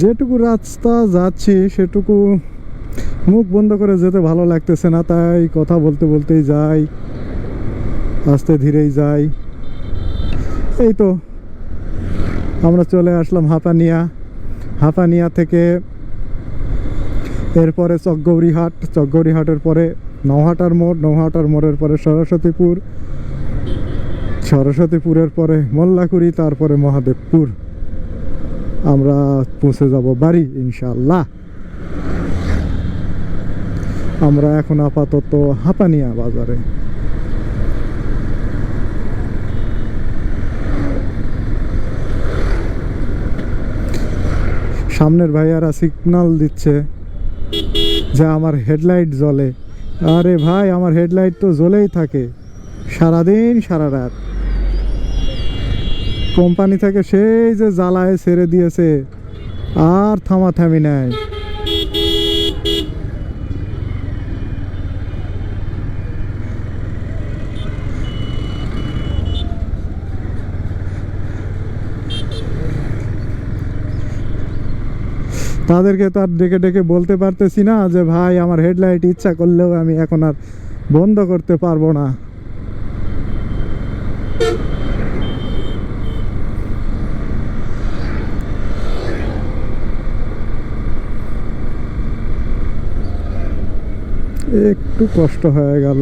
যেটুকু রাস্তা যাচ্ছি সেটুকু মুখ বন্ধ করে যেতে ভালো লাগতেছে না, তাই কথা বলতে বলতেই যাই, আস্তে ধীরেই যাই। এই তো আমরা চলে আসলাম হাঁপানিয়া। হাঁপানিয়া থেকে এরপরে চকগৌরীহাট, চকগৌরীহাটের পরে নৌহাটার মোড়, নৌহাটার মোড়ের পরে সরস্বতীপুর, সরস্বতীপুরের পরে মোল্লাকুড়ি, তারপরে মহাদেবপুর। আমরা পৌঁছে যাব বাড়ি ইনশাআল্লাহ। আমরা এখন আপাতত হাঁপানিয়া বাজারে। সামনের ভাইয়ারা সিগন্যাল দিচ্ছে যে আমার হেডলাইট জ্বলে। আরে ভাই, আমার হেডলাইট তো জ্বলেই থাকে সারাদিন সারা রাত। কোম্পানি থেকে সেই যে জ্বালায় ছেড়ে দিয়েছে, আর থামাথামি নাই। তাদেরকে তো আর ডেকে ডেকে বলতে পারতেছি না যে ভাই আমার হেডলাইট ইচ্ছা করলেও আমি এখন আর বন্ধ করতে পারবো না। একটু কষ্ট হয়ে গেল।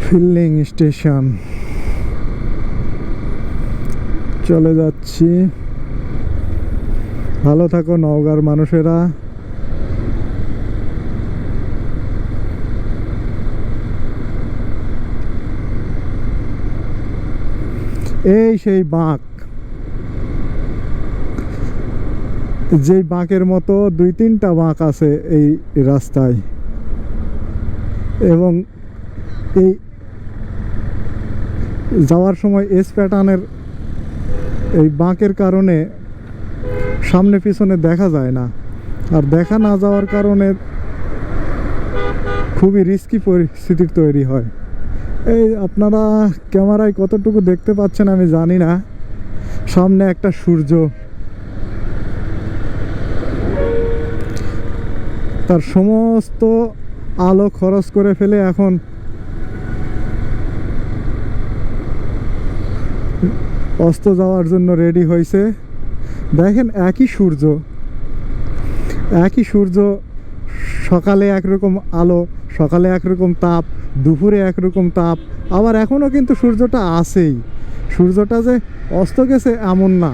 ফিলিং স্টেশন চলে যাচ্ছি। ভালো থাকো নওগাঁর মানুষেরা। এই সেই বাঁক, যেই বাঁকের মতো 2-3টা বাঁক আছে এই রাস্তায়, এবং এই যাওয়ার সময় এস প্যাটার্নের এই বাঁকের কারণে সামনে পিছনে দেখা যায় না, আর দেখা না যাওয়ার কারণে খুবই রিস্কি পরিস্থিতির তৈরি হয়। এই আপনারা ক্যামেরায় কতটুকু দেখতে পাচ্ছেন আমি জানি না, সামনে একটা সূর্য, তার সমস্ত আলো খরচ করে ফেলে এখন অস্ত যাওয়ার জন্য রেডি হয়েছে। দেখেন একই সূর্য, একই সূর্য, সকালে একরকম আলো, সকালে একরকম তাপ, দুপুরে একরকম তাপ, আবার এখনও কিন্তু সূর্যটা আছেই। সূর্যটা যে অস্ত গেছে এমন না,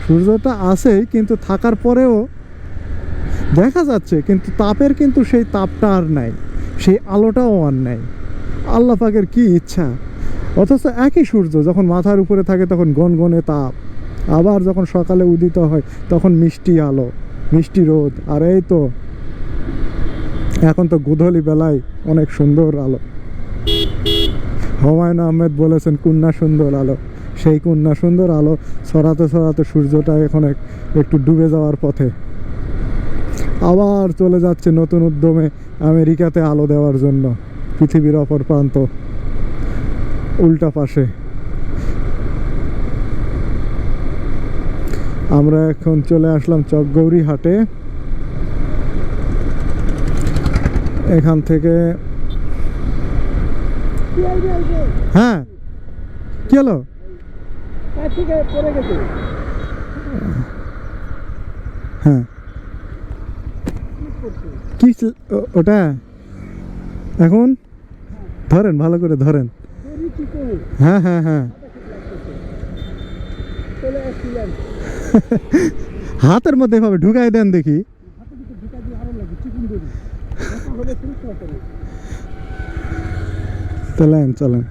সূর্যটা আছেই, কিন্তু থাকার পরেও দেখা যাচ্ছে, কিন্তু তাপের কিন্তু সেই তাপটা আর নাই, সেই আলোটাও আর নাই। আল্লাহ পাকের কি ইচ্ছা! অথচ একই সূর্য যখন মাথার উপরে থাকে তখন গনগনে তাপ, আবার যখন সকালে উদিত হয় তখন মিষ্টি আলো, মিষ্টি রোদ। আর এই তো এখন তো গোধূলি বেলায় অনেক সুন্দর আলো। হুমায়ুন আহমেদ বলেছেন কন্যা সুন্দর আলো, সেই কন্যা সুন্দর আলো ছড়াতে ছড়াতে সূর্যটা এখন একটু ডুবে যাওয়ার পথে। আবার চলে যাচ্ছে নতুন উদ্যমে আমেরিকাতে আলো দেওয়ার জন্য, পৃথিবীর অপর প্রান্ত, উল্টা পাশে। আমরা এখন চলে আসলাম চকগৌরীহাটে। এখান থেকে হ্যাঁ, কি হলো? হ্যাঁ, কি ওটা? এখন ধরেন, ভালো করে ধরেন। হ্যাঁ হ্যাঁ হ্যাঁ, হাতের মধ্যে এভাবে ঢুকাই দেন দেখি। চলেন চলেন।